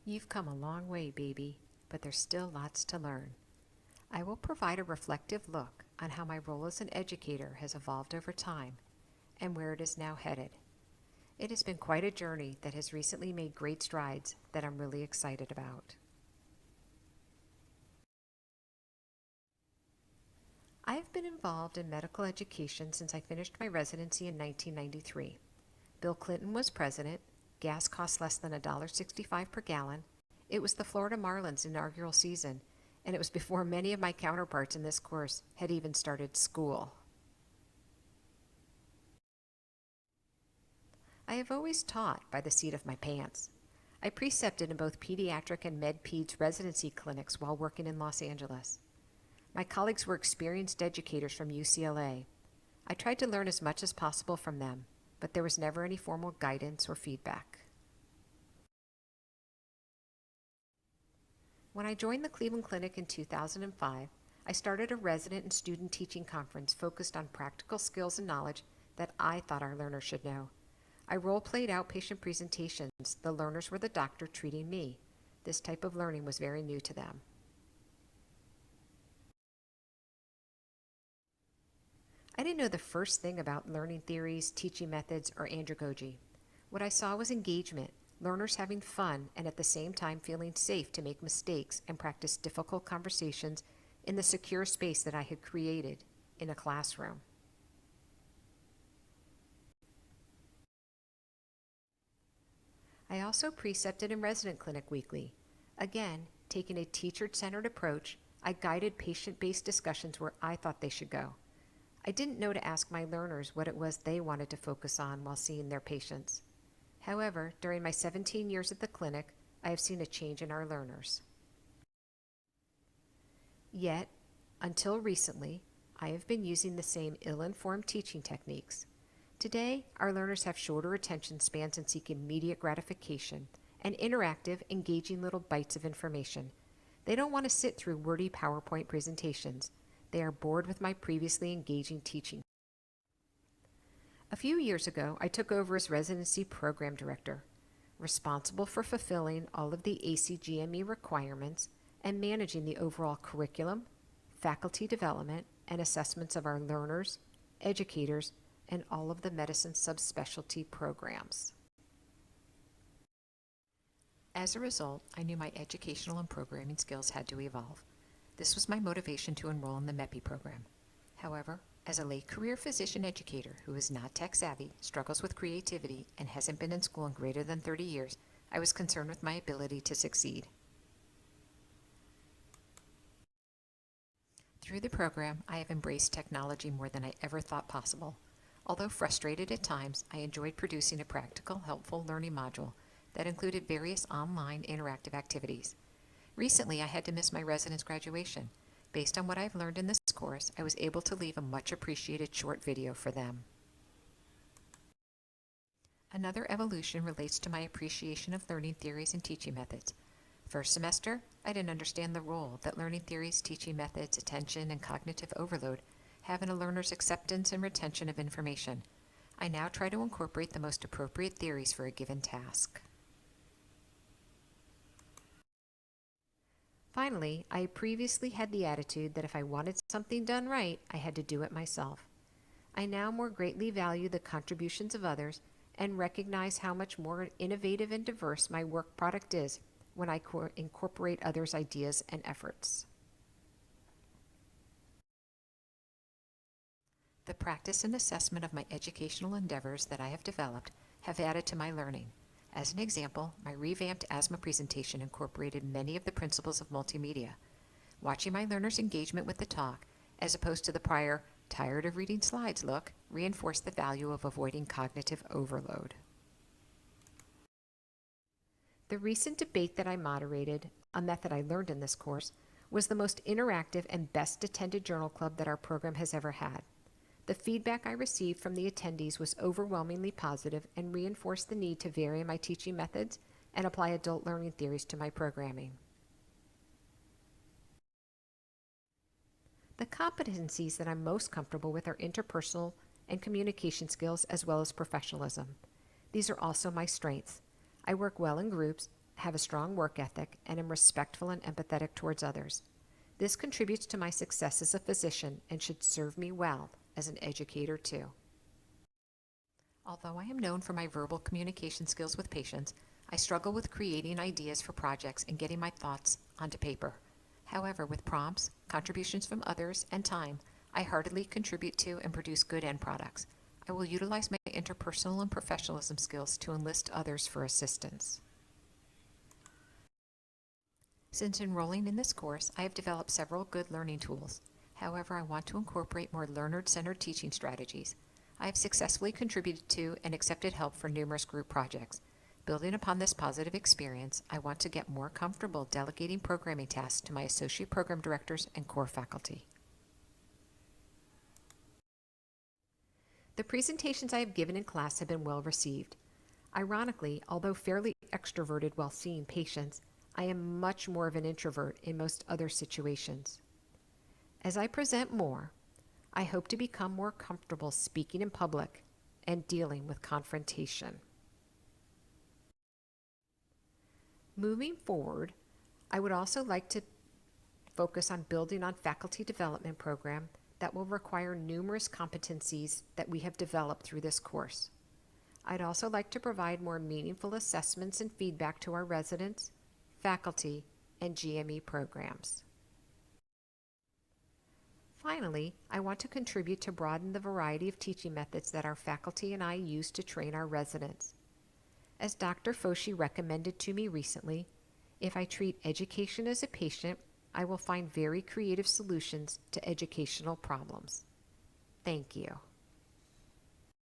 You've come a long way, baby, but there's still lots to learn. I will provide a reflective look on how my role as an educator has evolved over time and where it is now headed. It has been quite a journey that has recently made great strides that I'm really excited about. I have been involved in medical education since I finished my residency in 1993. Bill Clinton was president, gas cost less than $1.65 per gallon, it was the Florida Marlins' inaugural season, and it was before many of my counterparts in this course had even started school. I have always taught by the seat of my pants. I precepted in both pediatric and med-peds residency clinics while working in Los Angeles. My colleagues were experienced educators from UCLA. I tried to learn as much as possible from them, but there was never any formal guidance or feedback. When I joined the Cleveland Clinic in 2005, I started a resident and student teaching conference focused on practical skills and knowledge that I thought our learners should know. I role-played outpatient presentations. The learners were the doctor treating me. This type of learning was very new to them. I didn't know the first thing about learning theories, teaching methods, or andragogy. What I saw was engagement, learners having fun and at the same time feeling safe to make mistakes and practice difficult conversations in the secure space that I had created in a classroom. I also precepted in resident clinic weekly. Again, taking a teacher-centered approach, I guided patient-based discussions where I thought they should go. I didn't know to ask my learners what it was they wanted to focus on while seeing their patients. However, during my 17 years at the clinic, I have seen a change in our learners. Yet, until recently, I have been using the same ill-informed teaching techniques. Today, our learners have shorter attention spans and seek immediate gratification and interactive, engaging little bites of information. They don't want to sit through wordy PowerPoint presentations. They are bored with my previously engaging teaching. A few years ago, I took over as residency program director, responsible for fulfilling all of the ACGME requirements and managing the overall curriculum, faculty development, and assessments of our learners, educators, and all of the medicine subspecialty programs. As a result, I knew my educational and programming skills had to evolve. This was my motivation to enroll in the MEPI program. However, as a late career physician educator who is not tech savvy, struggles with creativity, and hasn't been in school in greater than 30 years, I was concerned with my ability to succeed. Through the program, I have embraced technology more than I ever thought possible. Although frustrated at times, I enjoyed producing a practical, helpful learning module that included various online interactive activities. Recently, I had to miss my residence graduation. Based on what I've learned in this course, I was able to leave a much appreciated short video for them. Another evolution relates to my appreciation of learning theories and teaching methods. First semester, I didn't understand the role that learning theories, teaching methods, attention, and cognitive overload have in a learner's acceptance and retention of information. I now try to incorporate the most appropriate theories for a given task. Finally, I previously had the attitude that if I wanted something done right, I had to do it myself. I now more greatly value the contributions of others and recognize how much more innovative and diverse my work product is when I incorporate others' ideas and efforts. The practice and assessment of my educational endeavors that I have developed have added to my learning. As an example, my revamped asthma presentation incorporated many of the principles of multimedia. Watching my learners' engagement with the talk, as opposed to the prior tired of reading slides look, reinforced the value of avoiding cognitive overload. The recent debate that I moderated, a method I learned in this course, was the most interactive and best attended journal club that our program has ever had. The feedback I received from the attendees was overwhelmingly positive and reinforced the need to vary my teaching methods and apply adult learning theories to my programming. The competencies that I'm most comfortable with are interpersonal and communication skills as well as professionalism. These are also my strengths. I work well in groups have a strong work ethic, and am respectful and empathetic towards others. This contributes to my success as a physician and should serve me well as an educator too. Although I am known for my verbal communication skills with patients, I struggle with creating ideas for projects and getting my thoughts onto paper. However, with prompts, contributions from others, and time, I heartily contribute to and produce good end products. I will utilize my interpersonal and professionalism skills to enlist others for assistance. Since enrolling in this course, I have developed several good learning tools. However, I want to incorporate more learner-centered teaching strategies. I have successfully contributed to and accepted help for numerous group projects. Building upon this positive experience, I want to get more comfortable delegating programming tasks to my associate program directors and core faculty. The presentations I have given in class have been well received. Ironically, although fairly extroverted while seeing patients, I am much more of an introvert in most other situations. As I present more, I hope to become more comfortable speaking in public and dealing with confrontation. Moving forward, I would also like to focus on building on faculty development program that will require numerous competencies that we have developed through this course. I'd also like to provide more meaningful assessments and feedback to our residents, faculty, and GME programs. Finally, I want to contribute to broaden the variety of teaching methods that our faculty and I use to train our residents. As Dr. Foshi recommended to me recently, if I treat education as a patient, I will find very creative solutions to educational problems. Thank you.